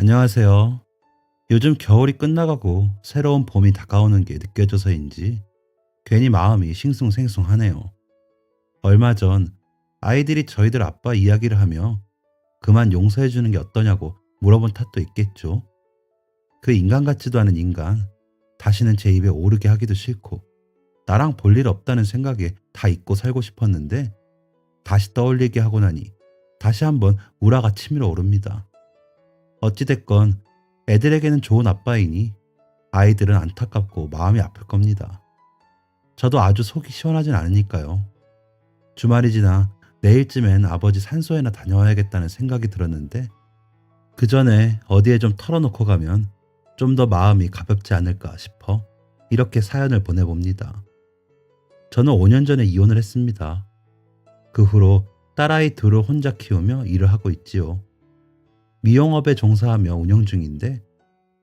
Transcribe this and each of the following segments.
안녕하세요. 요즘 겨울이 끝나가고 새로운 봄이 다가오는 게 느껴져서인지 괜히 마음이 싱숭생숭하네요. 얼마 전 아이들이 저희들 아빠 이야기를 하며 그만 용서해 주는 게 어떠냐고 물어본 탓도 있겠죠. 그 인간 같지도 않은 인간, 다시는 제 입에 오르게 하기도 싫고 나랑 볼 일 없다는 생각에 다 잊고 살고 싶었는데 다시 떠올리게 하고 나니 다시 한번 우라가 치밀어 오릅니다. 어찌됐건 애들에게는 좋은 아빠이니 아이들은 안타깝고 마음이 아플 겁니다. 저도 아주 속이 시원하진 않으니까요. 주말이 지나 내일쯤엔 아버지 산소에나 다녀와야겠다는 생각이 들었는데 그 전에 어디에 좀 털어놓고 가면 좀 더 마음이 가볍지 않을까 싶어 이렇게 사연을 보내봅니다. 저는 5년 전에 이혼을 했습니다. 그 후로 딸아이 둘을 혼자 키우며 일을 하고 있지요. 미용업에 종사하며 운영 중인데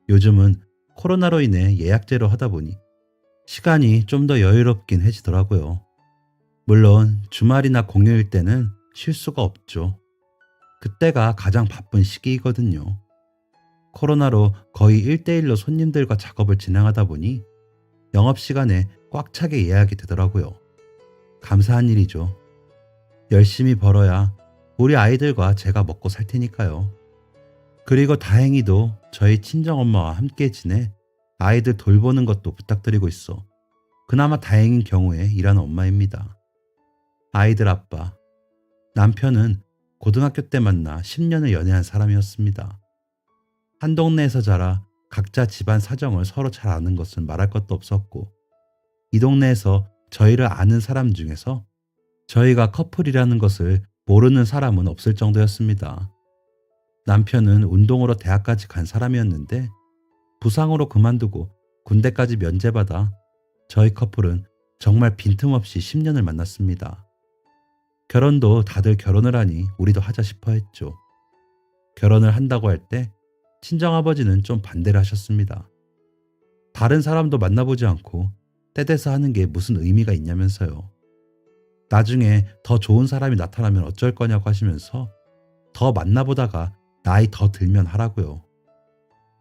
요즘은 코로나로 인해 예약제로 하다 보니 시간이 좀 더 여유롭긴 해지더라고요. 물론 주말이나 공휴일 때는 쉴 수가 없죠. 그때가 가장 바쁜 시기이거든요. 코로나로 거의 1대1로 손님들과 작업을 진행하다 보니 영업시간에 꽉 차게 예약이 되더라고요. 감사한 일이죠. 열심히 벌어야 우리 아이들과 제가 먹고 살 테니까요. 그리고 다행히도 저희 친정엄마와 함께 지내 아이들 돌보는 것도 부탁드리고 있어 그나마 다행인 경우에 일하는 엄마입니다. 아이들 아빠. 남편은 고등학교 때 만나 10년을 연애한 사람이었습니다. 한 동네에서 자라 각자 집안 사정을 서로 잘 아는 것은 말할 것도 없었고 이 동네에서 저희를 아는 사람 중에서 저희가 커플이라는 것을 모르는 사람은 없을 정도였습니다. 남편은 운동으로 대학까지 간 사람이었는데 부상으로 그만두고 군대까지 면제받아 저희 커플은 정말 빈틈없이 10년을 만났습니다. 결혼도 다들 결혼을 하니 우리도 하자 싶어 했죠. 결혼을 한다고 할 때 친정아버지는 좀 반대를 하셨습니다. 다른 사람도 만나보지 않고 떼대서 하는 게 무슨 의미가 있냐면서요. 나중에 더 좋은 사람이 나타나면 어쩔 거냐고 하시면서 더 만나보다가 나이 더 들면 하라고요.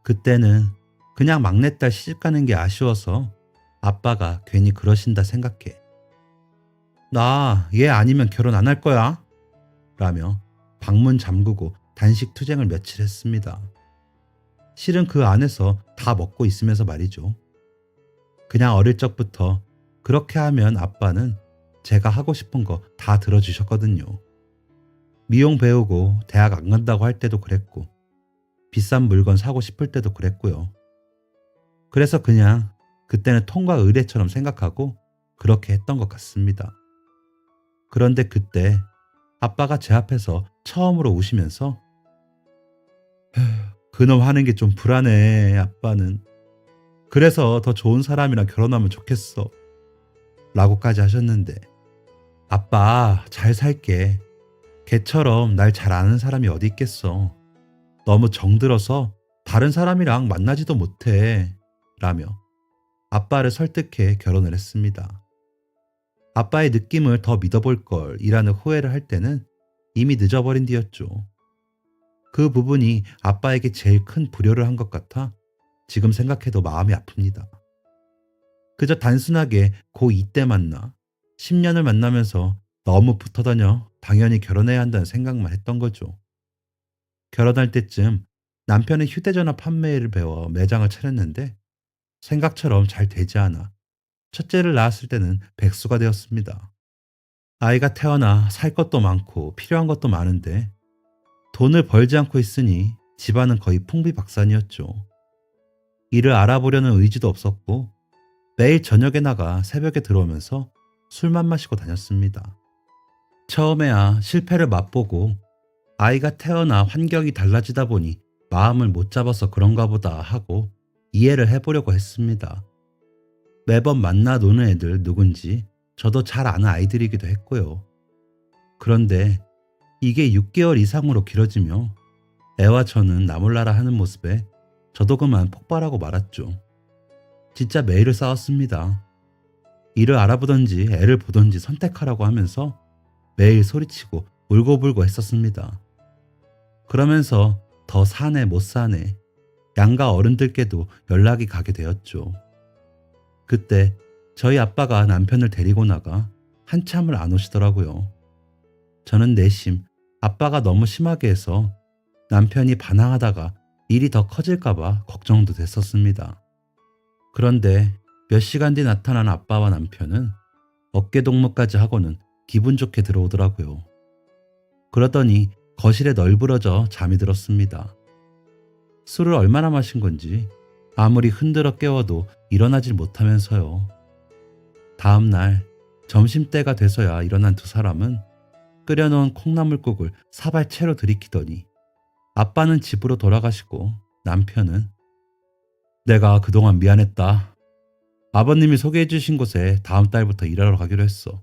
그때는 그냥 막내딸 시집가는 게 아쉬워서 아빠가 괜히 그러신다 생각해. 나 얘 아니면 결혼 안 할 거야 라며 방문 잠그고 단식 투쟁을 며칠 했습니다. 실은 그 안에서 다 먹고 있으면서 말이죠. 그냥 어릴 적부터 그렇게 하면 아빠는 제가 하고 싶은 거 다 들어주셨거든요. 미용 배우고 대학 안 간다고 할 때도 그랬고 비싼 물건 사고 싶을 때도 그랬고요. 그래서 그냥 그때는 통과 의례처럼 생각하고 그렇게 했던 것 같습니다. 그런데 그때 아빠가 제 앞에서 처음으로 우시면서 그놈 하는 게 좀 불안해 아빠는. 그래서 더 좋은 사람이랑 결혼하면 좋겠어 라고까지 하셨는데 아빠 잘 살게. 걔처럼 날 잘 아는 사람이 어디 있겠어. 너무 정들어서 다른 사람이랑 만나지도 못해 라며 아빠를 설득해 결혼을 했습니다. 아빠의 느낌을 더 믿어볼 걸 이라는 후회를 할 때는 이미 늦어버린 뒤였죠. 그 부분이 아빠에게 제일 큰 불효를 한 것 같아 지금 생각해도 마음이 아픕니다. 그저 단순하게 고2 때 만나 10년을 만나면서 너무 붙어다녀 당연히 결혼해야 한다는 생각만 했던 거죠. 결혼할 때쯤 남편은 휴대전화 판매를 배워 매장을 차렸는데 생각처럼 잘 되지 않아 첫째를 낳았을 때는 백수가 되었습니다. 아이가 태어나 살 것도 많고 필요한 것도 많은데 돈을 벌지 않고 있으니 집안은 거의 풍비박산이었죠. 일을 알아보려는 의지도 없었고 매일 저녁에 나가 새벽에 들어오면서 술만 마시고 다녔습니다. 처음에야 실패를 맛보고 아이가 태어나 환경이 달라지다 보니 마음을 못 잡아서 그런가 보다 하고 이해를 해보려고 했습니다. 매번 만나 노는 애들 누군지 저도 잘 아는 아이들이기도 했고요. 그런데 이게 6개월 이상으로 길어지며 애와 저는 나몰라라 하는 모습에 저도 그만 폭발하고 말았죠. 진짜 매일을 싸웠습니다. 일을 알아보던지 애를 보던지 선택하라고 하면서 매일 소리치고 울고불고 했었습니다. 그러면서 더 사네 못 사네 양가 어른들께도 연락이 가게 되었죠. 그때 저희 아빠가 남편을 데리고 나가 한참을 안 오시더라고요. 저는 내심 아빠가 너무 심하게 해서 남편이 반항하다가 일이 더 커질까봐 걱정도 됐었습니다. 그런데 몇 시간 뒤 나타난 아빠와 남편은 어깨동무까지 하고는 기분 좋게 들어오더라고요. 그러더니 거실에 널브러져 잠이 들었습니다. 술을 얼마나 마신 건지 아무리 흔들어 깨워도 일어나질 못하면서요. 다음 날 점심때가 돼서야 일어난 두 사람은 끓여놓은 콩나물국을 사발채로 들이키더니 아빠는 집으로 돌아가시고 남편은 내가 그동안 미안했다. 아버님이 소개해 주신 곳에 다음 달부터 일하러 가기로 했어.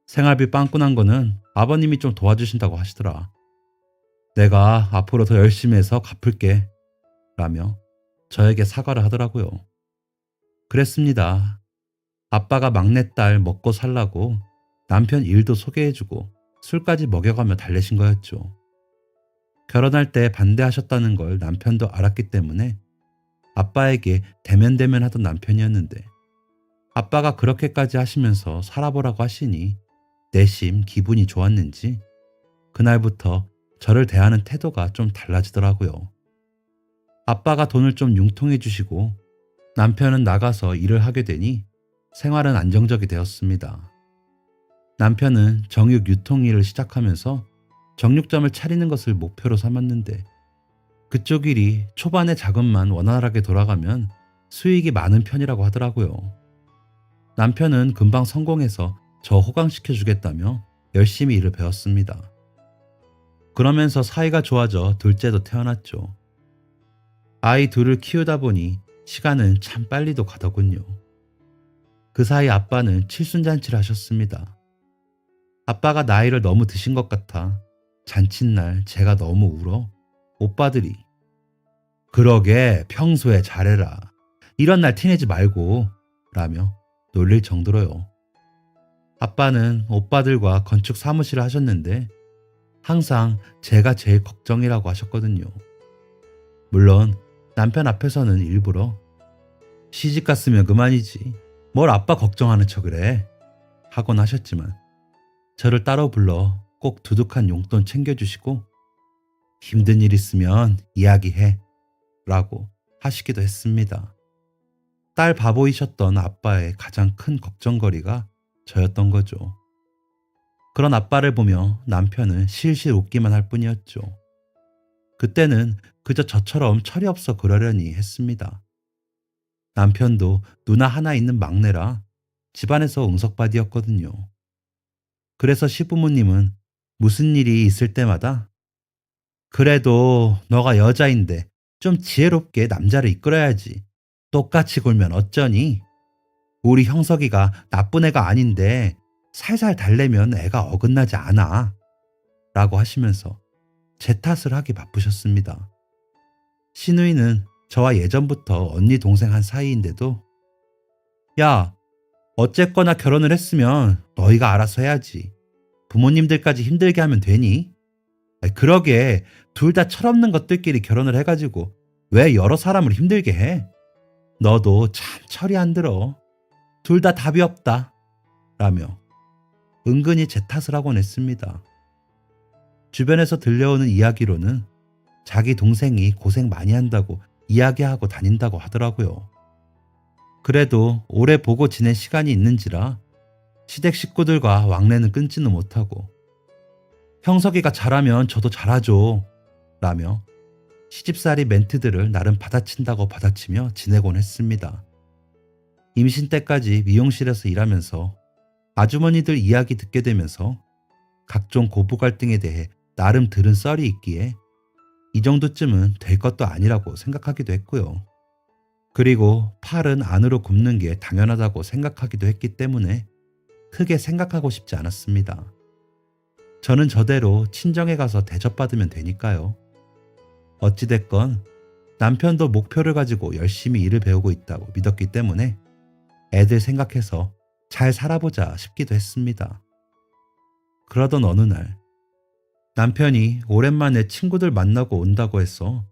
생활비 빵꾸난 거는 아버님이 좀 도와주신다고 하시더라. 내가 앞으로 더 열심히 해서 갚을게. 라며 저에게 사과를 하더라고요. 그랬습니다. 아빠가 막내딸 먹고 살라고 남편 일도 소개해주고 술까지 먹여가며 달래신 거였죠. 결혼할 때 반대하셨다는 걸 남편도 알았기 때문에 아빠에게 대면대면 하던 남편이었는데 아빠가 그렇게까지 하시면서 살아보라고 하시니 내심 기분이 좋았는지 그날부터 저를 대하는 태도가 좀 달라지더라고요. 아빠가 돈을 좀 융통해 주시고 남편은 나가서 일을 하게 되니 생활은 안정적이 되었습니다. 남편은 정육 유통 일을 시작하면서 정육점을 차리는 것을 목표로 삼았는데 그쪽 일이 초반의 자금만 원활하게 돌아가면 수익이 많은 편이라고 하더라고요. 남편은 금방 성공해서 저 호강시켜 주겠다며 열심히 일을 배웠습니다. 그러면서 사이가 좋아져 둘째도 태어났죠. 아이 둘을 키우다 보니 시간은 참 빨리도 가더군요. 그 사이 아빠는 칠순잔치를 하셨습니다. 아빠가 나이를 너무 드신 것 같아 잔칫날 제가 너무 울어 오빠들이 그러게 평소에 잘해라. 이런 날 티내지 말고 라며 놀릴 정도로요. 아빠는 오빠들과 건축 사무실을 하셨는데 항상 제가 제일 걱정이라고 하셨거든요. 물론 남편 앞에서는 일부러 시집 갔으면 그만이지 뭘 아빠 걱정하는 척을 해 하곤 하셨지만 저를 따로 불러 꼭 두둑한 용돈 챙겨주시고 힘든 일 있으면 이야기해 라고 하시기도 했습니다. 딸 바보이셨던 아빠의 가장 큰 걱정거리가 저였던 거죠. 그런 아빠를 보며 남편은 실실 웃기만 할 뿐이었죠. 그때는 그저 저처럼 철이 없어 그러려니 했습니다. 남편도 누나 하나 있는 막내라 집안에서 응석바디였거든요. 그래서 시부모님은 무슨 일이 있을 때마다 그래도 너가 여자인데 좀 지혜롭게 남자를 이끌어야지. 똑같이 굴면 어쩌니? 우리 형석이가 나쁜 애가 아닌데 살살 달래면 애가 어긋나지 않아. 라고 하시면서 제 탓을 하기 바쁘셨습니다. 시누이는 저와 예전부터 언니 동생 한 사이인데도 야, 어쨌거나 결혼을 했으면 너희가 알아서 해야지. 부모님들까지 힘들게 하면 되니? 그러게 둘 다 철없는 것들끼리 결혼을 해가지고 왜 여러 사람을 힘들게 해? 너도 참 철이 안 들어. 둘 다 답이 없다. 라며 은근히 제 탓을 하곤 했습니다. 주변에서 들려오는 이야기로는 자기 동생이 고생 많이 한다고 이야기하고 다닌다고 하더라고요. 그래도 오래 보고 지낸 시간이 있는지라 시댁 식구들과 왕래는 끊지는 못하고 형석이가 잘하면 저도 잘하죠 라며 시집살이 멘트들을 나름 받아친다고 받아치며 지내곤 했습니다. 임신 때까지 미용실에서 일하면서 아주머니들 이야기 듣게 되면서 각종 고부 갈등에 대해 나름 들은 썰이 있기에 이 정도쯤은 될 것도 아니라고 생각하기도 했고요. 그리고 팔은 안으로 굽는 게 당연하다고 생각하기도 했기 때문에 크게 생각하고 싶지 않았습니다. 저는 저대로 친정에 가서 대접받으면 되니까요. 어찌됐건 남편도 목표를 가지고 열심히 일을 배우고 있다고 믿었기 때문에 애들 생각해서 잘 살아보자 싶기도 했습니다. 그러던 어느 날 남편이 오랜만에 친구들 만나고 온다고 해서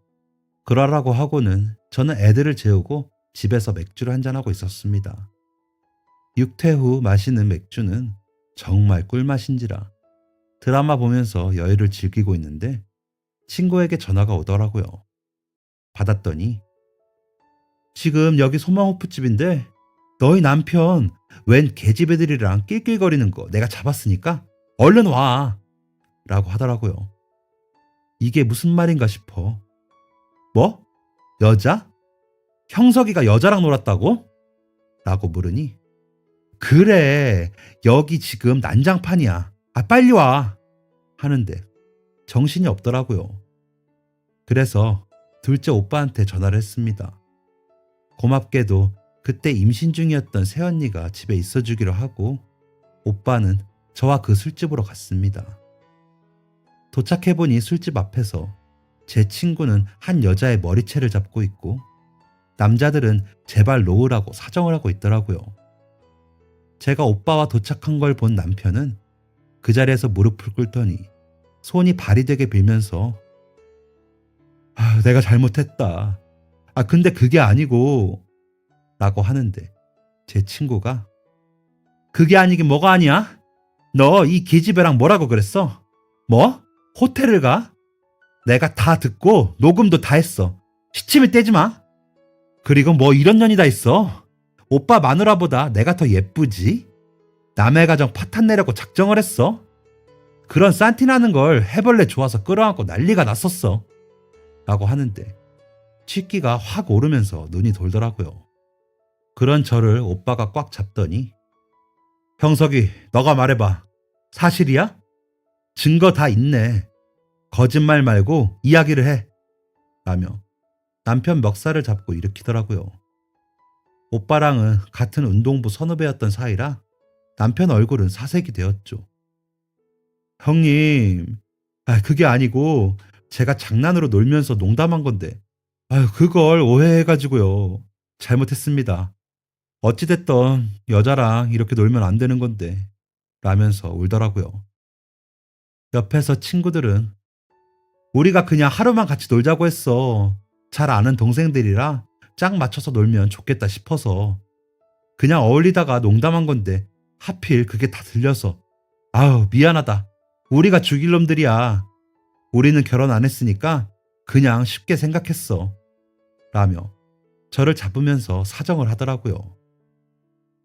그러라고 하고는 저는 애들을 재우고 집에서 맥주를 한잔하고 있었습니다. 육퇴 후 마시는 맥주는 정말 꿀맛인지라 드라마 보면서 여유를 즐기고 있는데 친구에게 전화가 오더라고요. 받았더니 지금 여기 소망호프집인데 너희 남편 웬 계집애들이랑 낄낄거리는 거 내가 잡았으니까 얼른 와 라고 하더라고요. 이게 무슨 말인가 싶어. 뭐? 여자? 형석이가 여자랑 놀았다고? 라고 물으니 그래 여기 지금 난장판이야. 아 빨리 와 하는데 정신이 없더라고요. 그래서 둘째 오빠한테 전화를 했습니다. 고맙게도 그때 임신 중이었던 새언니가 집에 있어주기로 하고 오빠는 저와 그 술집으로 갔습니다. 도착해보니 술집 앞에서 제 친구는 한 여자의 머리채를 잡고 있고 남자들은 제발 놓으라고 사정을 하고 있더라고요. 제가 오빠와 도착한 걸 본 남편은 그 자리에서 무릎을 꿇더니 손이 발이 되게 빌면서 내가 잘못했다. 근데 그게 아니고 라고 하는데 제 친구가 그게 아니긴 뭐가 아니야? 너 이 계집애랑 뭐라고 그랬어? 뭐? 호텔을 가? 내가 다 듣고 녹음도 다 했어. 시침을 떼지 마. 그리고 뭐 이런 년이 다 있어. 오빠 마누라보다 내가 더 예쁘지? 남의 가정 파탄 내려고 작정을 했어. 그런 싼티나는 걸 해벌레 좋아서 끌어안고 난리가 났었어. 라고 하는데 취기가 확 오르면서 눈이 돌더라고요. 그런 저를 오빠가 꽉 잡더니 형석이 너가 말해봐. 사실이야? 증거 다 있네. 거짓말 말고 이야기를 해. 라며 남편 멱살을 잡고 일으키더라고요. 오빠랑은 같은 운동부 선후배였던 사이라 남편 얼굴은 사색이 되었죠. 형님, 그게 아니고 제가 장난으로 놀면서 농담한 건데 그걸 오해해가지고요. 잘못했습니다. 어찌됐던 여자랑 이렇게 놀면 안 되는 건데 라면서 울더라고요. 옆에서 친구들은 우리가 그냥 하루만 같이 놀자고 했어. 잘 아는 동생들이라 짝 맞춰서 놀면 좋겠다 싶어서 그냥 어울리다가 농담한 건데 하필 그게 다 들려서 미안하다. 우리가 죽일 놈들이야. 우리는 결혼 안 했으니까 그냥 쉽게 생각했어. 라며 저를 잡으면서 사정을 하더라고요.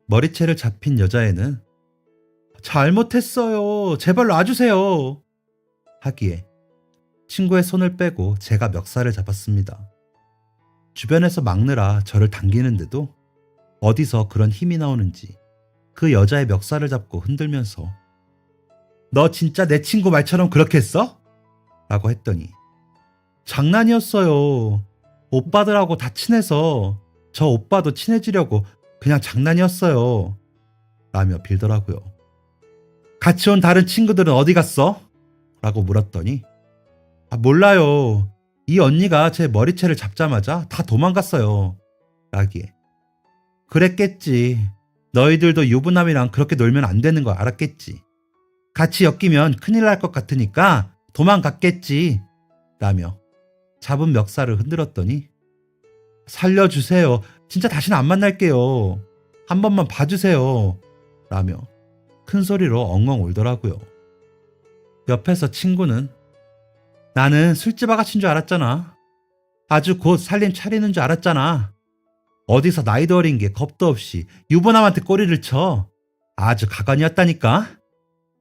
머리채를 잡힌 여자애는 잘못했어요. 제발 놔주세요. 하기에 친구의 손을 빼고 제가 멱살을 잡았습니다. 주변에서 막느라 저를 당기는데도 어디서 그런 힘이 나오는지 그 여자의 멱살을 잡고 흔들면서 너 진짜 내 친구 말처럼 그렇게 했어? 라고 했더니 장난이었어요. 오빠들하고 다 친해서 저 오빠도 친해지려고 그냥 장난이었어요. 라며 빌더라고요. 같이 온 다른 친구들은 어디 갔어? 라고 물었더니 몰라요. 이 언니가 제 머리채를 잡자마자 다 도망갔어요. 라기에 그랬겠지. 너희들도 유부남이랑 그렇게 놀면 안 되는 거 알았겠지. 같이 엮이면 큰일 날 것 같으니까 도망갔겠지. 라며 잡은 멱살을 흔들었더니 살려주세요. 진짜 다시는 안 만날게요. 한 번만 봐주세요. 라며 큰 소리로 엉엉 울더라고요. 옆에서 친구는 나는 술집 아가씨인 줄 알았잖아. 아주 곧 살림 차리는 줄 알았잖아. 어디서 나이도 어린 게 겁도 없이 유부남한테 꼬리를 쳐. 아주 가관이었다니까.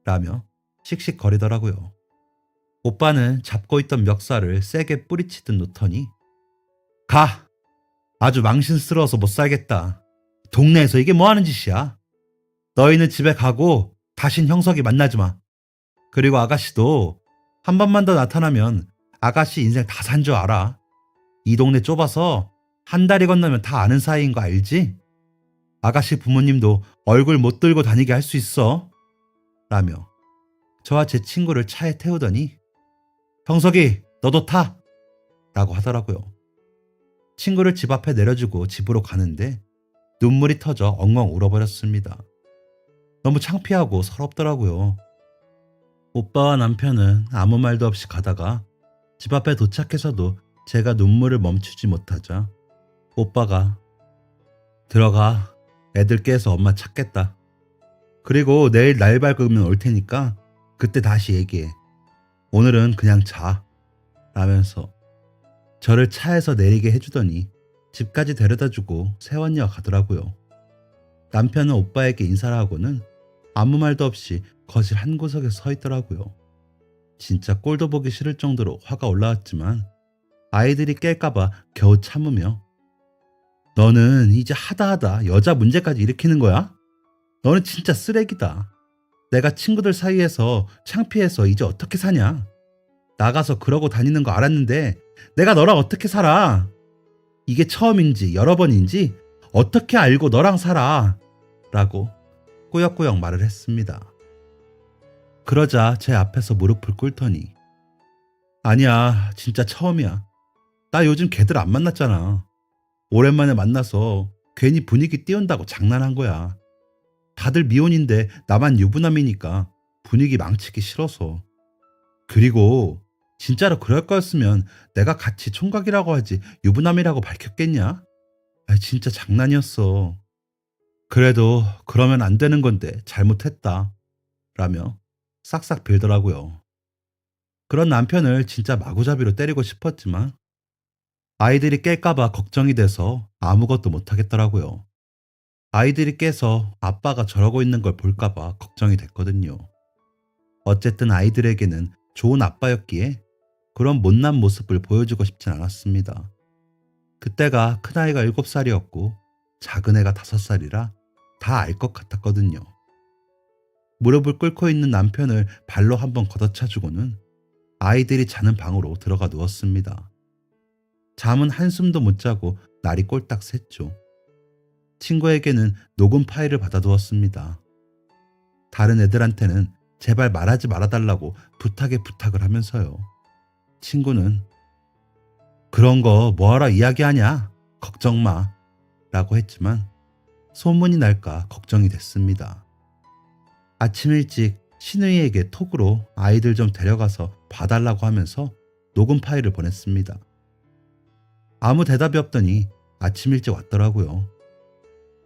라며 씩씩거리더라고요. 오빠는 잡고 있던 멱살을 세게 뿌리치듯 놓더니 가! 아주 망신스러워서 못 살겠다. 동네에서 이게 뭐하는 짓이야. 너희는 집에 가고 다신 형석이 만나지 마. 그리고 아가씨도 한 번만 더 나타나면 아가씨 인생 다 산 줄 알아. 이 동네 좁아서 한 다리 건너면 다 아는 사이인 거 알지? 아가씨 부모님도 얼굴 못 들고 다니게 할 수 있어. 라며 저와 제 친구를 차에 태우더니 형석이 너도 타. 라고 하더라고요. 친구를 집 앞에 내려주고 집으로 가는데 눈물이 터져 엉엉 울어버렸습니다. 너무 창피하고 서럽더라고요. 오빠와 남편은 아무 말도 없이 가다가 집 앞에 도착해서도 제가 눈물을 멈추지 못하자 오빠가 들어가. 애들 깨서 엄마 찾겠다. 그리고 내일 날 밝으면 올 테니까 그때 다시 얘기해. 오늘은 그냥 자. 라면서 저를 차에서 내리게 해주더니 집까지 데려다주고 세웠냐 가더라고요. 남편은 오빠에게 인사를 하고는 아무 말도 없이 거실 한 구석에 서 있더라고요. 진짜 꼴도 보기 싫을 정도로 화가 올라왔지만 아이들이 깰까봐 겨우 참으며 너는 이제 하다 여자 문제까지 일으키는 거야? 너는 진짜 쓰레기다. 내가 친구들 사이에서 창피해서 이제 어떻게 사냐? 나가서 그러고 다니는 거 알았는데 내가 너랑 어떻게 살아? 이게 처음인지 여러 번인지 어떻게 알고 너랑 살아? 라고 꾸역꾸역 말을 했습니다. 그러자 제 앞에서 무릎을 꿇더니 아니야, 진짜 처음이야. 나 요즘 걔들 안 만났잖아. 오랜만에 만나서 괜히 분위기 띄운다고 장난한 거야. 다들 미혼인데 나만 유부남이니까 분위기 망치기 싫어서. 그리고 진짜로 그럴 거였으면 내가 같이 총각이라고 하지 유부남이라고 밝혔겠냐? 아, 진짜 장난이었어. 그래도 그러면 안 되는 건데 잘못했다. 라며 싹싹 빌더라고요. 그런 남편을 진짜 마구잡이로 때리고 싶었지만 아이들이 깰까봐 걱정이 돼서 아무것도 못하겠더라고요. 아이들이 깨서 아빠가 저러고 있는 걸 볼까봐 걱정이 됐거든요. 어쨌든 아이들에게는 좋은 아빠였기에 그런 못난 모습을 보여주고 싶진 않았습니다. 그때가 큰아이가 7살이었고 작은애가 5살이라 다 알 것 같았거든요. 무릎을 꿇고 있는 남편을 발로 한번 걷어차주고는 아이들이 자는 방으로 들어가 누웠습니다. 잠은 한숨도 못 자고 날이 꼴딱 샜죠. 친구에게는 녹음 파일을 받아두었습니다. 다른 애들한테는 제발 말하지 말아달라고 부탁을 하면서요. 친구는 그런 거 뭐하러 이야기하냐? 걱정 마. 라고 했지만 소문이 날까 걱정이 됐습니다. 아침 일찍 신우이에게 톡으로 아이들 좀 데려가서 봐달라고 하면서 녹음 파일을 보냈습니다. 아무 대답이 없더니 아침 일찍 왔더라고요.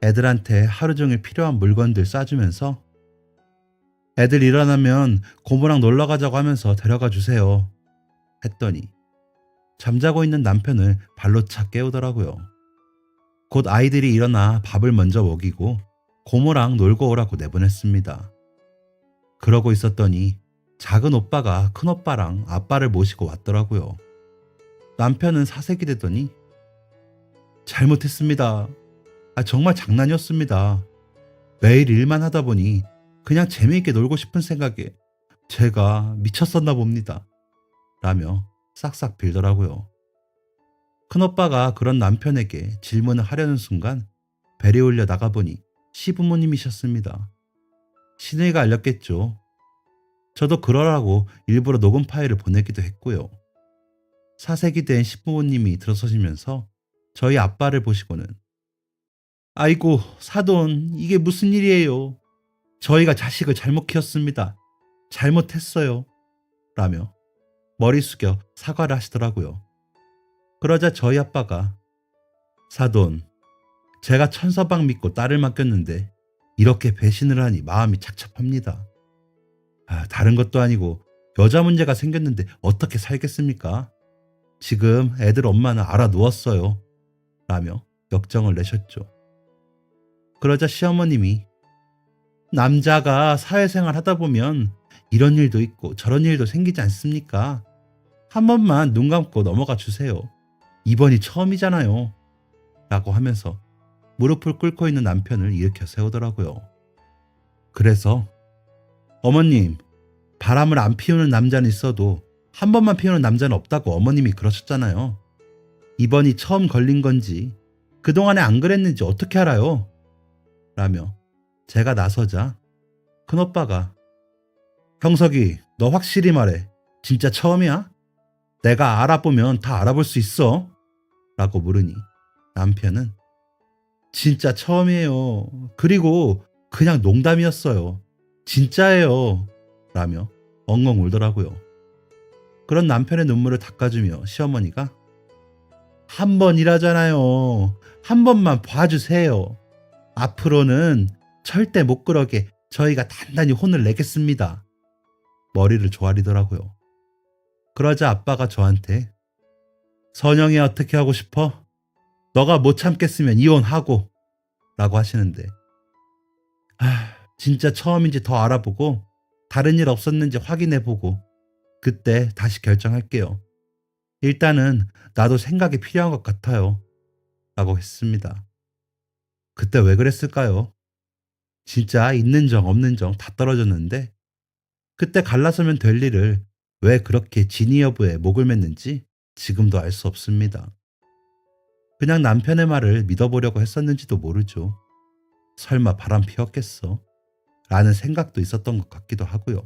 애들한테 하루 종일 필요한 물건들 싸주면서 애들 일어나면 고모랑 놀러 가자고 하면서 데려가 주세요. 했더니 잠자고 있는 남편을 발로 차 깨우더라고요. 곧 아이들이 일어나 밥을 먼저 먹이고 고모랑 놀고 오라고 내보냈습니다. 그러고 있었더니 작은 오빠가 큰 오빠랑 아빠를 모시고 왔더라고요. 남편은 사색이 되더니 잘못했습니다. 정말 장난이었습니다. 매일 일만 하다 보니 그냥 재미있게 놀고 싶은 생각에 제가 미쳤었나 봅니다. 라며 싹싹 빌더라고요. 큰오빠가 그런 남편에게 질문을 하려는 순간 벨이 울려 나가보니 시부모님이셨습니다. 시누이가 알렸겠죠. 저도 그러라고 일부러 녹음 파일을 보내기도 했고요. 사색이 된 시부모님이 들어서시면서 저희 아빠를 보시고는 아이고 사돈 이게 무슨 일이에요. 저희가 자식을 잘못 키웠습니다. 잘못했어요. 라며 머리 숙여 사과를 하시더라고요. 그러자 저희 아빠가 사돈 제가 천서방 믿고 딸을 맡겼는데 이렇게 배신을 하니 마음이 착잡합니다. 다른 것도 아니고 여자 문제가 생겼는데 어떻게 살겠습니까? 지금 애들 엄마는 알아누웠어요. 라며 역정을 내셨죠. 그러자 시어머님이 남자가 사회생활 하다 보면 이런 일도 있고 저런 일도 생기지 않습니까? 한 번만 눈 감고 넘어가 주세요. 이번이 처음이잖아요. 라고 하면서 무릎을 꿇고 있는 남편을 일으켜 세우더라고요. 그래서 어머님 바람을 안 피우는 남자는 있어도 한 번만 피우는 남자는 없다고 어머님이 그러셨잖아요. 이번이 처음 걸린 건지 그동안에 안 그랬는지 어떻게 알아요? 라며 제가 나서자 큰오빠가 형석이 너 확실히 말해. 진짜 처음이야? 내가 알아보면 다 알아볼 수 있어. 라고 물으니 남편은 진짜 처음이에요. 그리고 그냥 농담이었어요. 진짜예요. 라며 엉엉 울더라고요. 그런 남편의 눈물을 닦아주며 시어머니가 한 번이라잖아요. 한 번만 봐주세요. 앞으로는 절대 못 그러게 저희가 단단히 혼을 내겠습니다. 머리를 조아리더라고요. 그러자 아빠가 저한테 선영이 어떻게 하고 싶어? 너가 못 참겠으면 이혼하고 라고 하시는데 진짜 처음인지 더 알아보고 다른 일 없었는지 확인해보고 그때 다시 결정할게요. 일단은 나도 생각이 필요한 것 같아요. 라고 했습니다. 그때 왜 그랬을까요? 진짜 있는 정 없는 정 다 떨어졌는데 그때 갈라서면 될 일을 왜 그렇게 진위 여부에 목을 맸는지 지금도 알 수 없습니다. 그냥 남편의 말을 믿어보려고 했었는지도 모르죠. 설마 바람 피웠겠어? 라는 생각도 있었던 것 같기도 하고요.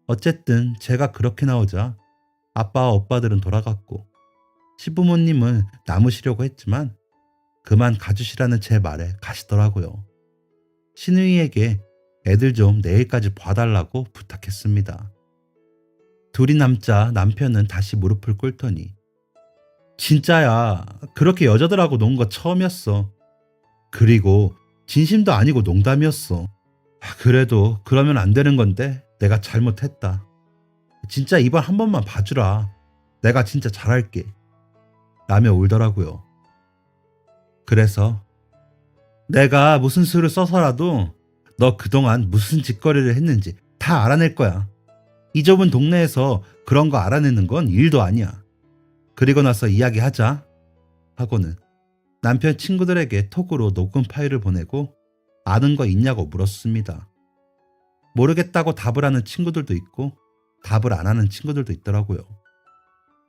어쨌든 제가 그렇게 나오자 아빠와 오빠들은 돌아갔고 시부모님은 남으시려고 했지만 그만 가주시라는 제 말에 가시더라고요. 신우이에게 애들 좀 내일까지 봐달라고 부탁했습니다. 둘이 남자 남편은 다시 무릎을 꿇더니 진짜야 그렇게 여자들하고 논 거 처음이었어. 그리고 진심도 아니고 농담이었어. 그래도 그러면 안 되는 건데 내가 잘못했다. 진짜 이번 한 번만 봐주라. 내가 진짜 잘할게. 라며 울더라고요. 그래서 내가 무슨 수를 써서라도 너 그동안 무슨 짓거리를 했는지 다 알아낼 거야. 이 좁은 동네에서 그런 거 알아내는 건 일도 아니야. 그리고 나서 이야기하자. 하고는 남편 친구들에게 톡으로 녹음 파일을 보내고 아는 거 있냐고 물었습니다. 모르겠다고 답을 하는 친구들도 있고 답을 안 하는 친구들도 있더라고요.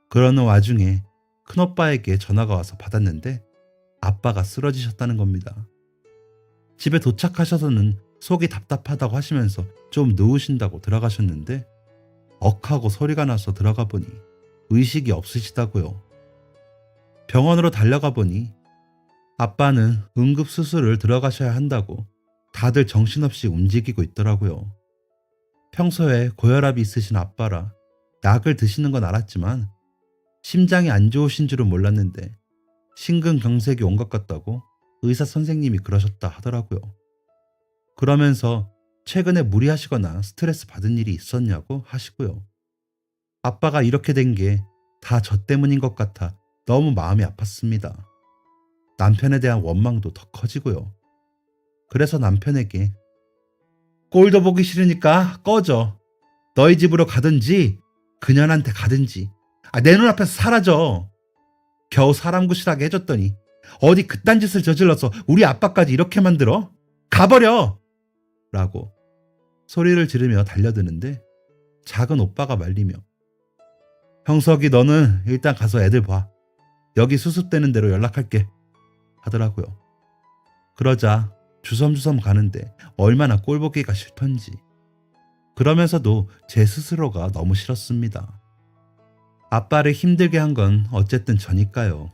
그러는 와중에 큰오빠에게 전화가 와서 받았는데 아빠가 쓰러지셨다는 겁니다. 집에 도착하셔서는 속이 답답하다고 하시면서 좀 누우신다고 들어가셨는데 억하고 소리가 나서 들어가 보니 의식이 없으시다고요. 병원으로 달려가 보니 아빠는 응급수술을 들어가셔야 한다고 다들 정신없이 움직이고 있더라고요. 평소에 고혈압이 있으신 아빠라 약을 드시는 건 알았지만 심장이 안 좋으신 줄은 몰랐는데 심근경색이 온 것 같다고 의사 선생님이 그러셨다 하더라고요. 그러면서 최근에 무리하시거나 스트레스 받은 일이 있었냐고 하시고요. 아빠가 이렇게 된 게 다 저 때문인 것 같아 너무 마음이 아팠습니다. 남편에 대한 원망도 더 커지고요. 그래서 남편에게 꼴도 보기 싫으니까 꺼져. 너희 집으로 가든지 그년한테 가든지 내 눈앞에서 사라져. 겨우 사람 구실하게 해줬더니 어디 그딴 짓을 저질러서 우리 아빠까지 이렇게 만들어? 가버려! 라고 소리를 지르며 달려드는데 작은 오빠가 말리며 형석이 너는 일단 가서 애들 봐. 여기 수습되는 대로 연락할게. 하더라고요. 그러자 주섬주섬 가는데 얼마나 꼴보기가 싫던지. 그러면서도 제 스스로가 너무 싫었습니다. 아빠를 힘들게 한 건 어쨌든 저니까요.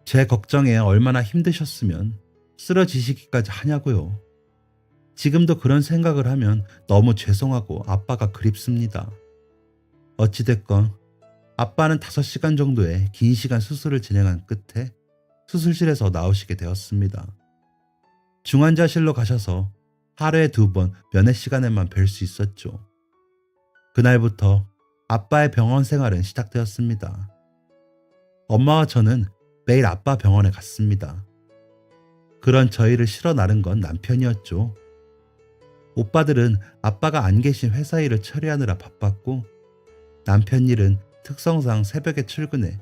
제 걱정에 얼마나 힘드셨으면 쓰러지시기까지 하냐고요. 지금도 그런 생각을 하면 너무 죄송하고 아빠가 그립습니다. 어찌됐건 아빠는 5시간 정도의 긴 시간 수술을 진행한 끝에 수술실에서 나오시게 되었습니다. 중환자실로 가셔서 하루에 2번 면회 시간에만 뵐 수 있었죠. 그날부터 아빠의 병원 생활은 시작되었습니다. 엄마와 저는 매일 아빠 병원에 갔습니다. 그런 저희를 실어 나른 건 남편이었죠. 오빠들은 아빠가 안 계신 회사 일을 처리하느라 바빴고 남편 일은 특성상 새벽에 출근해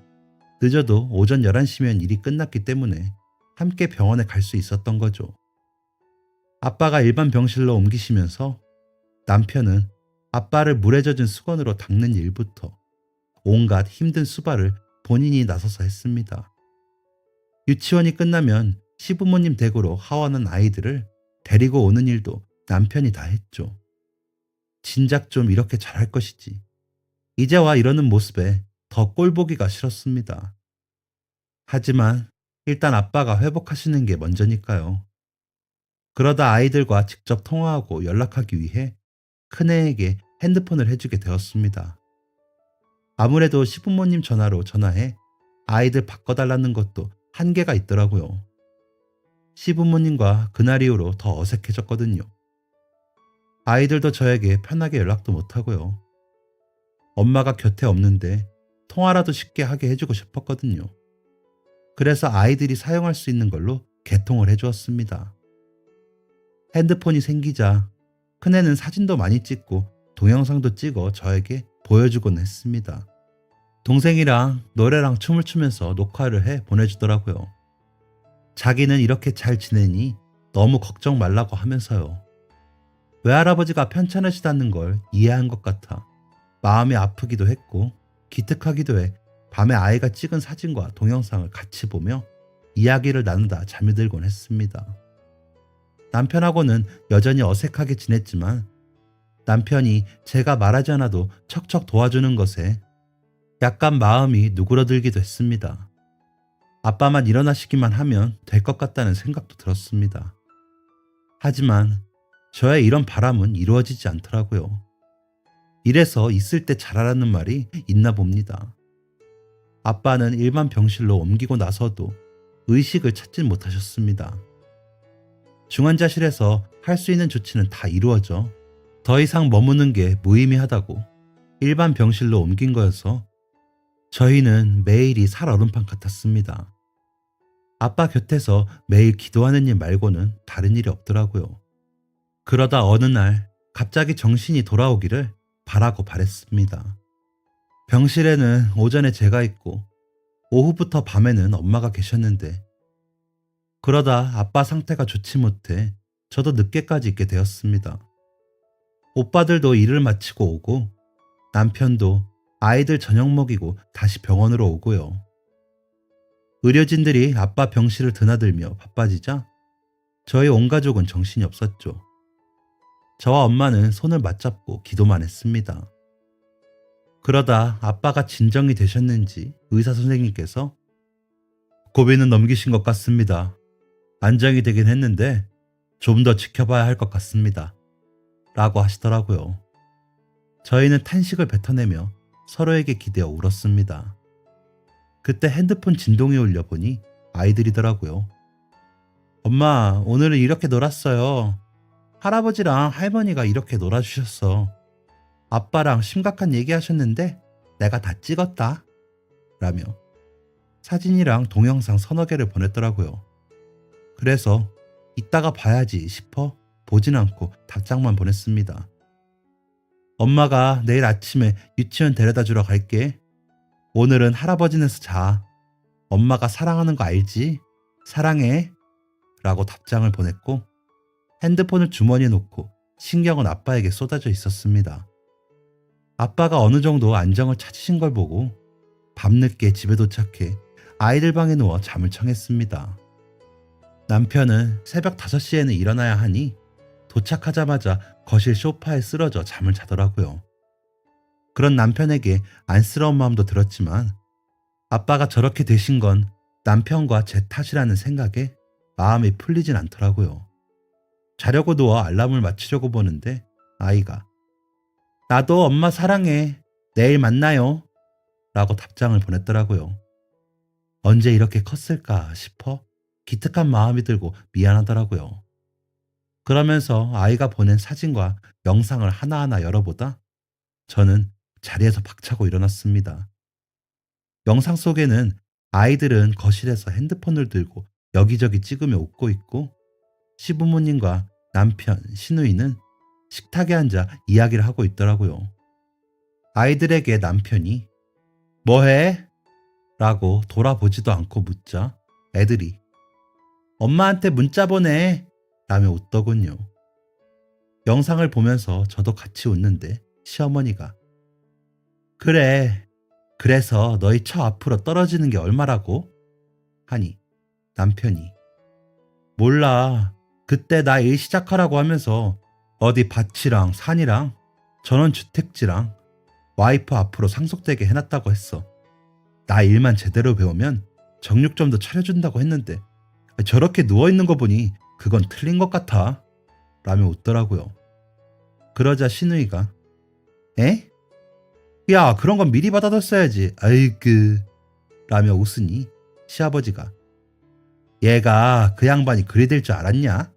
늦어도 오전 11시면 일이 끝났기 때문에 함께 병원에 갈 수 있었던 거죠. 아빠가 일반 병실로 옮기시면서 남편은 아빠를 물에 젖은 수건으로 닦는 일부터 온갖 힘든 수발을 본인이 나서서 했습니다. 유치원이 끝나면 시부모님 댁으로 하원한 아이들을 데리고 오는 일도 남편이 다 했죠. 진작 좀 이렇게 잘할 것이지. 이제와 이러는 모습에 더 꼴보기가 싫었습니다. 하지만 일단 아빠가 회복하시는 게 먼저니까요. 그러다 아이들과 직접 통화하고 연락하기 위해 큰애에게 핸드폰을 해주게 되었습니다. 아무래도 시부모님 전화로 전화해 아이들 바꿔달라는 것도 한계가 있더라고요. 시부모님과 그날 이후로 더 어색해졌거든요. 아이들도 저에게 편하게 연락도 못하고요. 엄마가 곁에 없는데 통화라도 쉽게 하게 해주고 싶었거든요. 그래서 아이들이 사용할 수 있는 걸로 개통을 해주었습니다. 핸드폰이 생기자 큰애는 사진도 많이 찍고 동영상도 찍어 저에게 보여주곤 했습니다. 동생이랑 노래랑 춤을 추면서 녹화를 해 보내주더라고요. 자기는 이렇게 잘 지내니 너무 걱정 말라고 하면서요. 외할아버지가 편찮으시다는 걸 이해한 것 같아 마음이 아프기도 했고 기특하기도 해 밤에 아이가 찍은 사진과 동영상을 같이 보며 이야기를 나누다 잠이 들곤 했습니다. 남편하고는 여전히 어색하게 지냈지만 남편이 제가 말하지 않아도 척척 도와주는 것에 약간 마음이 누그러들기도 했습니다. 아빠만 일어나시기만 하면 될 것 같다는 생각도 들었습니다. 하지만 저의 이런 바람은 이루어지지 않더라고요. 이래서 있을 때 잘하라는 말이 있나 봅니다. 아빠는 일반 병실로 옮기고 나서도 의식을 찾진 못하셨습니다. 중환자실에서 할 수 있는 조치는 다 이루어져 더 이상 머무는 게 무의미하다고 일반 병실로 옮긴 거여서 저희는 매일이 살얼음판 같았습니다. 아빠 곁에서 매일 기도하는 일 말고는 다른 일이 없더라고요. 그러다 어느 날 갑자기 정신이 돌아오기를 바라고 바랬습니다. 병실에는 오전에 제가 있고 오후부터 밤에는 엄마가 계셨는데 그러다 아빠 상태가 좋지 못해 저도 늦게까지 있게 되었습니다. 오빠들도 일을 마치고 오고 남편도 아이들 저녁 먹이고 다시 병원으로 오고요. 의료진들이 아빠 병실을 드나들며 바빠지자 저희 온 가족은 정신이 없었죠. 저와 엄마는 손을 맞잡고 기도만 했습니다. 그러다 아빠가 진정이 되셨는지 의사 선생님께서 고비는 넘기신 것 같습니다. 안정이 되긴 했는데 좀 더 지켜봐야 할 것 같습니다. 라고 하시더라고요. 저희는 탄식을 뱉어내며 서로에게 기대어 울었습니다. 그때 핸드폰 진동이 울려 보니 아이들이더라고요. 엄마, 오늘은 이렇게 놀았어요. 할아버지랑 할머니가 이렇게 놀아주셨어. 아빠랑 심각한 얘기 하셨는데 내가 다 찍었다. 라며 사진이랑 동영상 서너 개를 보냈더라고요. 그래서 이따가 봐야지 싶어 보진 않고 답장만 보냈습니다. 엄마가 내일 아침에 유치원 데려다 주러 갈게. 오늘은 할아버지네서 자. 엄마가 사랑하는 거 알지? 사랑해. 라고 답장을 보냈고 핸드폰을 주머니에 놓고 신경은 아빠에게 쏟아져 있었습니다. 아빠가 어느 정도 안정을 찾으신 걸 보고 밤늦게 집에 도착해 아이들 방에 누워 잠을 청했습니다. 남편은 새벽 5시에는 일어나야 하니 도착하자마자 거실 소파에 쓰러져 잠을 자더라고요. 그런 남편에게 안쓰러운 마음도 들었지만 아빠가 저렇게 되신 건 남편과 제 탓이라는 생각에 마음이 풀리진 않더라고요. 자려고 누워 알람을 맞추려고 보는데 아이가 나도 엄마 사랑해. 내일 만나요. 라고 답장을 보냈더라고요. 언제 이렇게 컸을까 싶어 기특한 마음이 들고 미안하더라고요. 그러면서 아이가 보낸 사진과 영상을 하나하나 열어보다 저는 자리에서 박차고 일어났습니다. 영상 속에는 아이들은 거실에서 핸드폰을 들고 여기저기 찍으며 웃고 있고 시부모님과 남편, 시누이는 식탁에 앉아 이야기를 하고 있더라고요. 아이들에게 남편이 뭐해? 라고 돌아보지도 않고 묻자 애들이 엄마한테 문자 보내 라며 웃더군요. 영상을 보면서 저도 같이 웃는데 시어머니가 그래, 그래서 너희 처 앞으로 떨어지는 게 얼마라고? 하니 남편이 몰라. 그때 나 일 시작하라고 하면서 어디 밭이랑 산이랑 전원주택지랑 와이프 앞으로 상속되게 해놨다고 했어. 나 일만 제대로 배우면 정육점도 차려준다고 했는데 저렇게 누워있는 거 보니 그건 틀린 것 같아 라며 웃더라고요. 그러자 시누이가 에? 야, 그런 건 미리 받아뒀어야지. 아이그. 라며 웃으니 시아버지가 얘가 그 양반이 그리 될 줄 알았냐?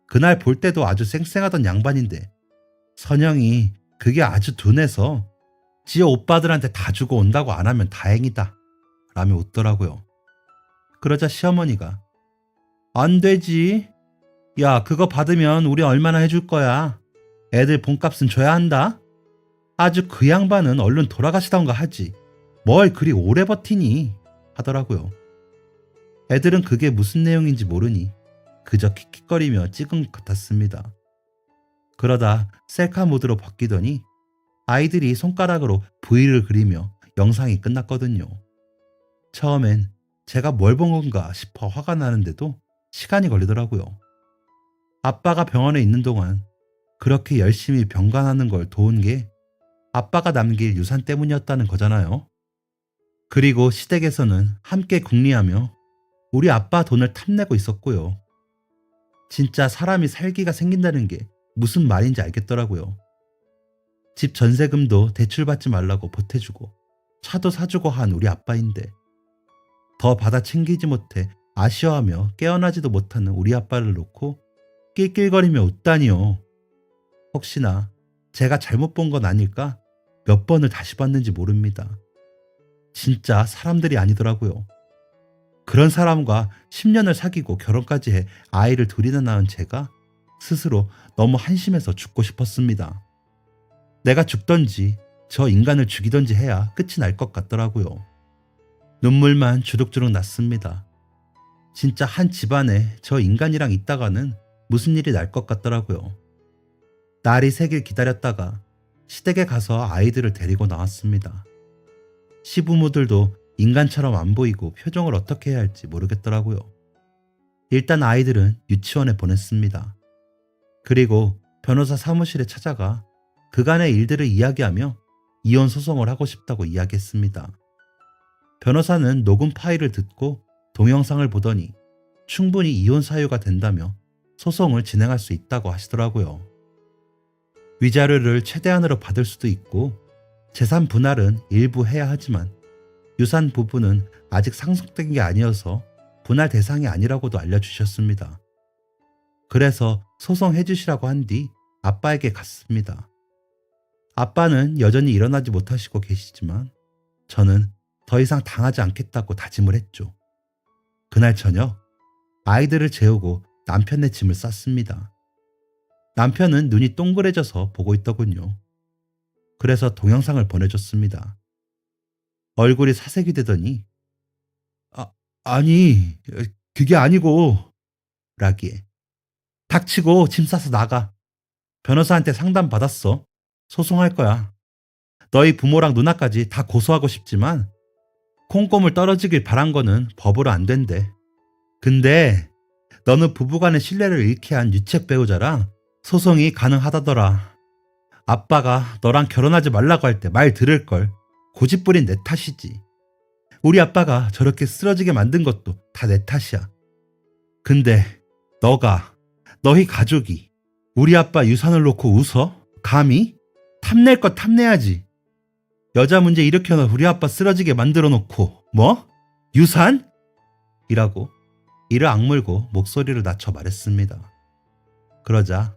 그날 볼 때도 아주 쌩쌩하던 양반인데 선영이 그게 아주 둔해서 지어 오빠들한테 다 주고 온다고 안 하면 다행이다. 라며 웃더라고요. 그러자 시어머니가 안 되지. 야, 그거 받으면 우리 얼마나 해줄 거야. 애들 몸값은 줘야 한다. 아주 그 양반은 얼른 돌아가시던가 하지. 뭘 그리 오래 버티니? 하더라고요. 애들은 그게 무슨 내용인지 모르니 그저 킥킥거리며 찍은 것 같았습니다. 그러다 셀카 모드로 바뀌더니 아이들이 손가락으로 V를 그리며 영상이 끝났거든요. 처음엔 제가 뭘 본 건가 싶어 화가 나는데도 시간이 걸리더라고요. 아빠가 병원에 있는 동안 그렇게 열심히 병간하는 걸 도운 게 아빠가 남길 유산 때문이었다는 거잖아요. 그리고 시댁에서는 함께 궁리하며 우리 아빠 돈을 탐내고 있었고요. 진짜 사람이 살기가 생긴다는 게 무슨 말인지 알겠더라고요. 집 전세금도 대출받지 말라고 보태주고 차도 사주고 한 우리 아빠인데 더 받아 챙기지 못해 아쉬워하며 깨어나지도 못하는 우리 아빠를 놓고 낄낄거리며 웃다니요. 혹시나 제가 잘못 본 건 아닐까 몇 번을 다시 봤는지 모릅니다. 진짜 사람들이 아니더라고요. 그런 사람과 10년을 사귀고 결혼까지 해 아이를 둘이나 낳은 제가 스스로 너무 한심해서 죽고 싶었습니다. 내가 죽던지 저 인간을 죽이던지 해야 끝이 날 것 같더라고요. 눈물만 주룩주룩 났습니다. 진짜 한 집안에 저 인간이랑 있다가는 무슨 일이 날 것 같더라고요. 날이 새길 기다렸다가 시댁에 가서 아이들을 데리고 나왔습니다. 시부모들도 인간처럼 안 보이고 표정을 어떻게 해야 할지 모르겠더라고요. 일단 아이들은 유치원에 보냈습니다. 그리고 변호사 사무실에 찾아가 그간의 일들을 이야기하며 이혼 소송을 하고 싶다고 이야기했습니다. 변호사는 녹음 파일을 듣고 동영상을 보더니 충분히 이혼 사유가 된다며 소송을 진행할 수 있다고 하시더라고요. 위자료를 최대한으로 받을 수도 있고 재산 분할은 일부 해야 하지만 유산 부분은 아직 상속된 게 아니어서 분할 대상이 아니라고도 알려주셨습니다. 그래서 소송해 주시라고 한 뒤 아빠에게 갔습니다. 아빠는 여전히 일어나지 못하시고 계시지만 저는 더 이상 당하지 않겠다고 다짐을 했죠. 그날 저녁 아이들을 재우고 남편의 짐을 쌌습니다. 남편은 눈이 동그래져서 보고 있더군요. 그래서 동영상을 보내줬습니다. 얼굴이 사색이 되더니 아니 그게 아니고 라기에 닥치고 짐 싸서 나가. 변호사한테 상담 받았어. 소송할 거야. 너희 부모랑 누나까지 다 고소하고 싶지만 콩고물 떨어지길 바란 거는 법으로 안 된대. 근데 너는 부부간의 신뢰를 잃게 한 유책 배우자랑 소송이 가능하다더라. 아빠가 너랑 결혼하지 말라고 할 때 말 들을걸. 고집부린 내 탓이지. 우리 아빠가 저렇게 쓰러지게 만든 것도 다 내 탓이야. 근데 너희 가족이 우리 아빠 유산을 놓고 웃어? 감히? 탐낼 것 탐내야지. 여자 문제 일으켜서 우리 아빠 쓰러지게 만들어 놓고 뭐? 유산? 이라고 이를 악물고 목소리를 낮춰 말했습니다. 그러자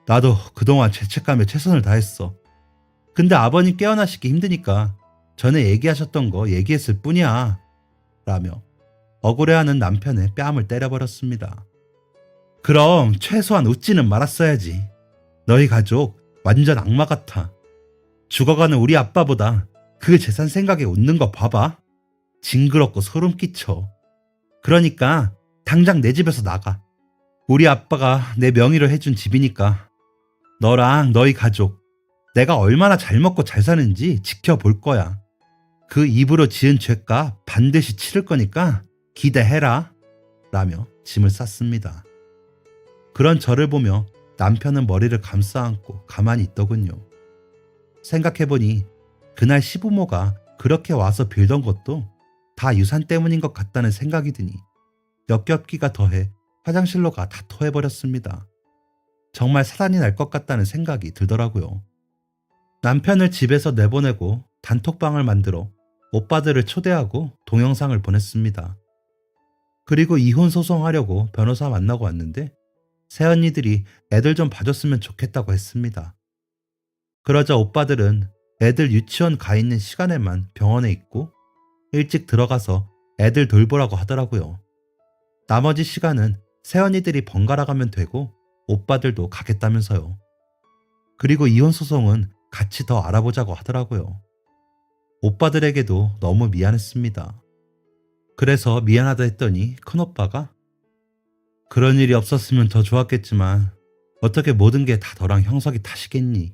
나도 그동안 죄책감에 최선을 다했어. 근데 아버님 깨어나시기 힘드니까 전에 얘기하셨던 거 얘기했을 뿐이야. 라며 억울해하는 남편의 뺨을 때려버렸습니다. 그럼 최소한 웃지는 말았어야지. 너희 가족 완전 악마 같아. 죽어가는 우리 아빠보다 그 재산 생각에 웃는 거 봐봐. 징그럽고 소름 끼쳐. 그러니까 당장 내 집에서 나가. 우리 아빠가 내 명의로 해준 집이니까 너랑 너희 가족 내가 얼마나 잘 먹고 잘 사는지 지켜볼 거야. 그 입으로 지은 죄값 반드시 치를 거니까 기대해라. 라며 짐을 쌌습니다. 그런 저를 보며 남편은 머리를 감싸 안고 가만히 있더군요. 생각해보니 그날 시부모가 그렇게 와서 빌던 것도 다 유산 때문인 것 같다는 생각이 드니 역겹기가 더해 화장실로 가 다 토해버렸습니다. 정말 사단이 날 것 같다는 생각이 들더라고요. 남편을 집에서 내보내고 단톡방을 만들어 오빠들을 초대하고 동영상을 보냈습니다. 그리고 이혼 소송하려고 변호사 만나고 왔는데 새언니들이 애들 좀 봐줬으면 좋겠다고 했습니다. 그러자 오빠들은 애들 유치원 가 있는 시간에만 병원에 있고 일찍 들어가서 애들 돌보라고 하더라고요. 나머지 시간은 새언니들이 번갈아 가면 되고 오빠들도 가겠다면서요. 그리고 이혼 소송은 같이 더 알아보자고 하더라고요. 오빠들에게도 너무 미안했습니다. 그래서 미안하다 했더니 큰오빠가 그런 일이 없었으면 더 좋았겠지만 어떻게 모든 게 다 너랑 형석이 탓이겠니?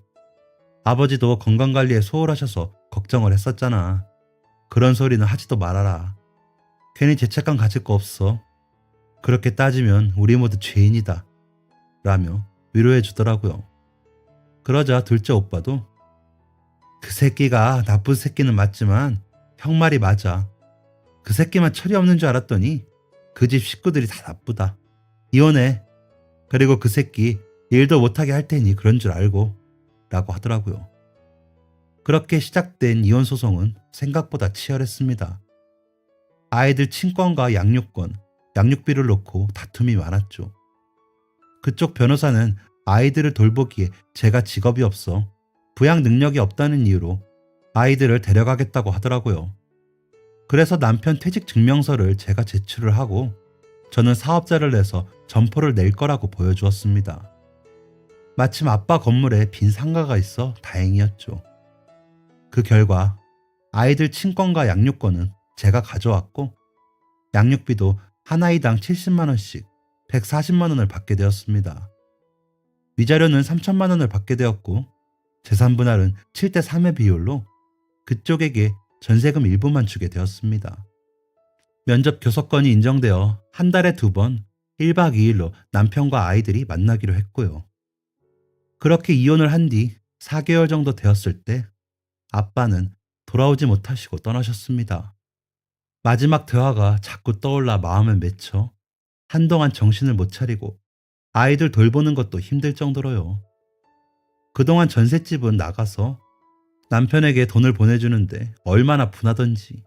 아버지도 건강관리에 소홀하셔서 걱정을 했었잖아. 그런 소리는 하지도 말아라. 괜히 죄책감 가질 거 없어. 그렇게 따지면 우리 모두 죄인이다. 라며 위로해 주더라고요. 그러자 둘째 오빠도 그 새끼가 나쁜 새끼는 맞지만 형 말이 맞아. 그 새끼만 철이 없는 줄 알았더니 그 집 식구들이 다 나쁘다. 이혼해. 그리고 그 새끼 일도 못하게 할 테니 그런 줄 알고 라고 하더라고요. 그렇게 시작된 이혼 소송은 생각보다 치열했습니다. 아이들 친권과 양육권, 양육비를 놓고 다툼이 많았죠. 그쪽 변호사는 아이들을 돌보기에 제가 직업이 없어 부양 능력이 없다는 이유로 아이들을 데려가겠다고 하더라고요. 그래서 남편 퇴직 증명서를 제가 제출을 하고 저는 사업자를 내서 점포를 낼 거라고 보여주었습니다. 마침 아빠 건물에 빈 상가가 있어 다행이었죠. 그 결과 아이들 친권과 양육권은 제가 가져왔고 양육비도 한 아이당 70만 원씩 140만 원을 받게 되었습니다. 위자료는 3천만 원을 받게 되었고 재산 분할은 7대 3의 비율로 그쪽에게 전세금 일부만 주게 되었습니다. 면접 교섭권이 인정되어 한 달에 2번 1박 2일로 남편과 아이들이 만나기로 했고요. 그렇게 이혼을 한 뒤 4개월 정도 되었을 때 아빠는 돌아오지 못하시고 떠나셨습니다. 마지막 대화가 자꾸 떠올라 마음을 맺혀 한동안 정신을 못 차리고 아이들 돌보는 것도 힘들 정도로요. 그동안 전셋집은 나가서 남편에게 돈을 보내주는데 얼마나 분하던지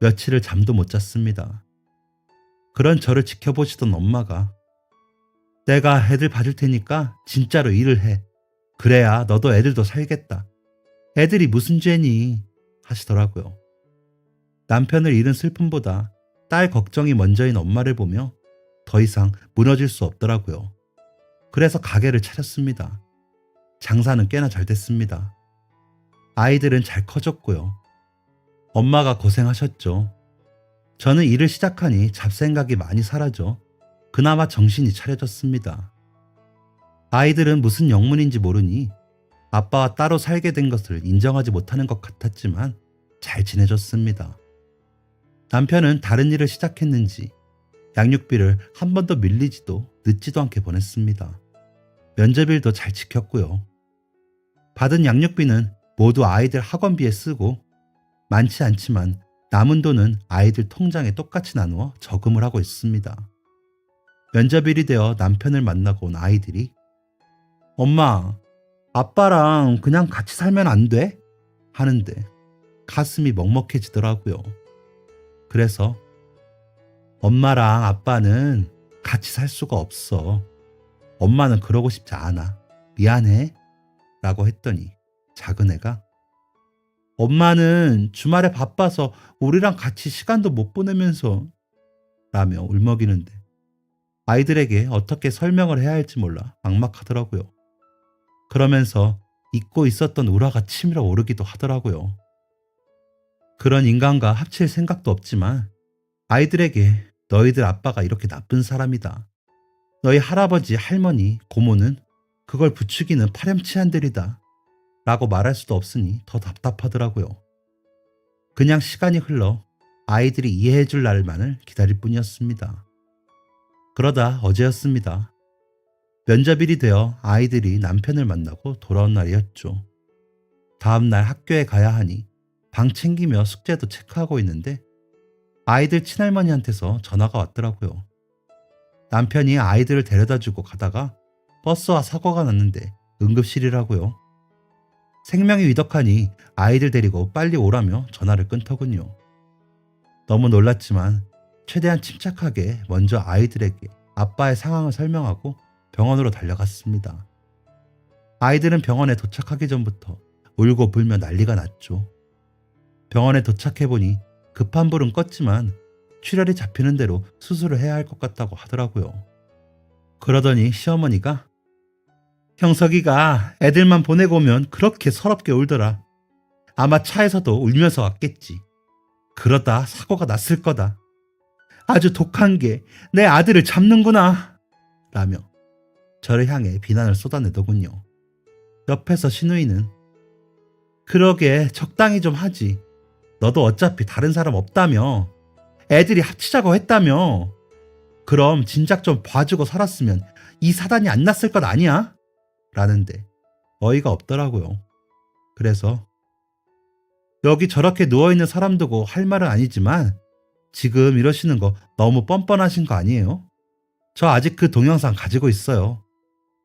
며칠을 잠도 못 잤습니다. 그런 저를 지켜보시던 엄마가 내가 애들 봐줄 테니까 진짜로 일을 해. 그래야 너도 애들도 살겠다. 애들이 무슨 죄니? 하시더라고요. 남편을 잃은 슬픔보다 딸 걱정이 먼저인 엄마를 보며 더 이상 무너질 수 없더라고요. 그래서 가게를 차렸습니다. 장사는 꽤나 잘 됐습니다. 아이들은 잘 커졌고요. 엄마가 고생하셨죠. 저는 일을 시작하니 잡생각이 많이 사라져 그나마 정신이 차려졌습니다. 아이들은 무슨 영문인지 모르니 아빠와 따로 살게 된 것을 인정하지 못하는 것 같았지만 잘 지내줬습니다. 남편은 다른 일을 시작했는지 양육비를 한 번도 밀리지도 늦지도 않게 보냈습니다. 면접일도 잘 지켰고요. 받은 양육비는 모두 아이들 학원비에 쓰고 많지 않지만 남은 돈은 아이들 통장에 똑같이 나누어 저금을 하고 있습니다. 면접일이 되어 남편을 만나고 온 아이들이 엄마, 아빠랑 그냥 같이 살면 안 돼? 하는데 가슴이 먹먹해지더라고요. 그래서 엄마랑 아빠는 같이 살 수가 없어. 엄마는 그러고 싶지 않아. 미안해. 라고 했더니 작은 애가 엄마는 주말에 바빠서 우리랑 같이 시간도 못 보내면서 라며 울먹이는데 아이들에게 어떻게 설명을 해야 할지 몰라 막막하더라고요. 그러면서 잊고 있었던 울화가 치밀어 오르기도 하더라고요. 그런 인간과 합칠 생각도 없지만 아이들에게 너희들 아빠가 이렇게 나쁜 사람이다. 너희 할아버지, 할머니, 고모는 그걸 부추기는 파렴치한들이다. 라고 말할 수도 없으니 더 답답하더라고요. 그냥 시간이 흘러 아이들이 이해해 줄 날만을 기다릴 뿐이었습니다. 그러다 어제였습니다. 면접일이 되어 아이들이 남편을 만나고 돌아온 날이었죠. 다음날 학교에 가야 하니 방 챙기며 숙제도 체크하고 있는데 아이들 친할머니한테서 전화가 왔더라고요. 남편이 아이들을 데려다주고 가다가 버스와 사고가 났는데 응급실이라고요. 생명이 위독하니 아이들 데리고 빨리 오라며 전화를 끊더군요. 너무 놀랐지만 최대한 침착하게 먼저 아이들에게 아빠의 상황을 설명하고 병원으로 달려갔습니다. 아이들은 병원에 도착하기 전부터 울고 불며 난리가 났죠. 병원에 도착해보니 급한 불은 껐지만 출혈이 잡히는 대로 수술을 해야 할 것 같다고 하더라고요. 그러더니 시어머니가 형석이가 애들만 보내고 오면 그렇게 서럽게 울더라. 아마 차에서도 울면서 왔겠지. 그러다 사고가 났을 거다. 아주 독한 게 내 아들을 잡는구나. 라며 저를 향해 비난을 쏟아내더군요. 옆에서 신우이는 그러게 적당히 좀 하지. 너도 어차피 다른 사람 없다며. 애들이 합치자고 했다며. 그럼 진작 좀 봐주고 살았으면 이 사단이 안 났을 것 아니야? 라는데 어이가 없더라고요. 그래서 여기 저렇게 누워있는 사람 두고 할 말은 아니지만 지금 이러시는 거 너무 뻔뻔하신 거 아니에요? 저 아직 그 동영상 가지고 있어요.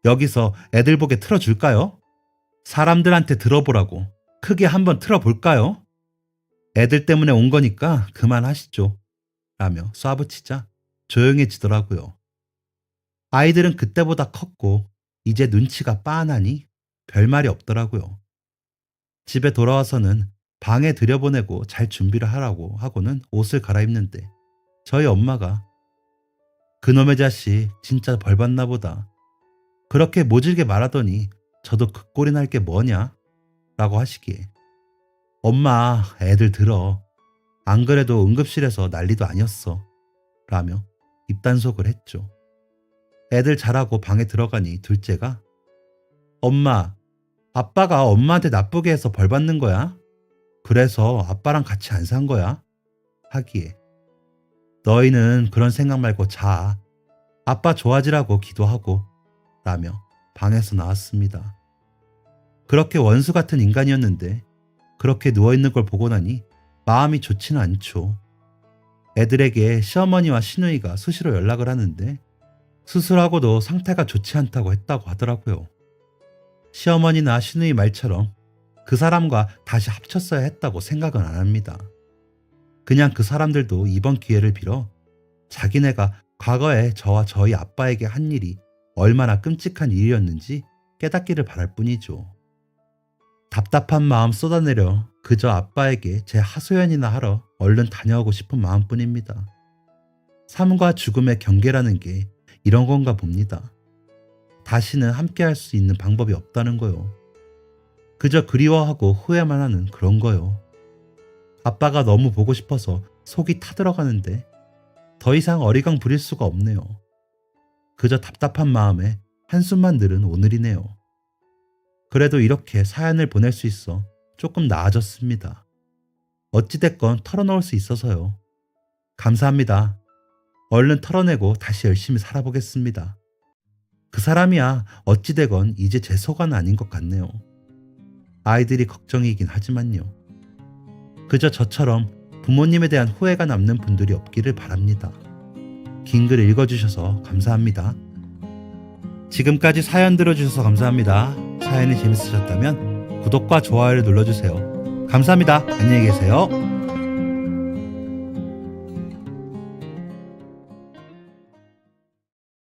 여기서 애들 보게 틀어줄까요? 사람들한테 들어보라고 크게 한번 틀어볼까요? 애들 때문에 온 거니까 그만하시죠. 라며 쏴붙이자 조용해지더라고요. 아이들은 그때보다 컸고 이제 눈치가 빤하니 별말이 없더라고요. 집에 돌아와서는 방에 들여보내고 잘 준비를 하라고 하고는 옷을 갈아입는데 저희 엄마가 그놈의 자식 진짜 벌받나 보다. 그렇게 모질게 말하더니 저도 그 꼴이 날 게 뭐냐? 라고 하시기에 엄마 애들 들어. 안 그래도 응급실에서 난리도 아니었어. 라며 입단속을 했죠. 애들 자라고 방에 들어가니 둘째가 엄마, 아빠가 엄마한테 나쁘게 해서 벌 받는 거야? 그래서 아빠랑 같이 안 산 거야? 하기에 너희는 그런 생각 말고 자. 아빠 좋아지라고 기도하고 라며 방에서 나왔습니다. 그렇게 원수 같은 인간이었는데 그렇게 누워있는 걸 보고 나니 마음이 좋지는 않죠. 애들에게 시어머니와 시누이가 수시로 연락을 하는데 수술하고도 상태가 좋지 않다고 했다고 하더라고요. 시어머니나 시누이 말처럼 그 사람과 다시 합쳤어야 했다고 생각은 안 합니다. 그냥 그 사람들도 이번 기회를 빌어 자기네가 과거에 저와 저희 아빠에게 한 일이 얼마나 끔찍한 일이었는지 깨닫기를 바랄 뿐이죠. 답답한 마음 쏟아내려 그저 아빠에게 제 하소연이나 하러 얼른 다녀오고 싶은 마음뿐입니다. 삶과 죽음의 경계라는 게 이런 건가 봅니다. 다시는 함께할 수 있는 방법이 없다는 거요. 그저 그리워하고 후회만 하는 그런 거요. 아빠가 너무 보고 싶어서 속이 타들어가는데 더 이상 어리광 부릴 수가 없네요. 그저 답답한 마음에 한숨만 늘은 오늘이네요. 그래도 이렇게 사연을 보낼 수 있어 조금 나아졌습니다. 어찌됐건 털어놓을 수 있어서요. 감사합니다. 얼른 털어내고 다시 열심히 살아보겠습니다. 그 사람이야 어찌되건 이제 제 속아는 아닌 것 같네요. 아이들이 걱정이긴 하지만요. 그저 저처럼 부모님에 대한 후회가 남는 분들이 없기를 바랍니다. 긴 글 읽어주셔서 감사합니다. 지금까지 사연 들어주셔서 감사합니다. 사연이 재밌으셨다면 구독과 좋아요를 눌러주세요. 감사합니다. 안녕히 계세요.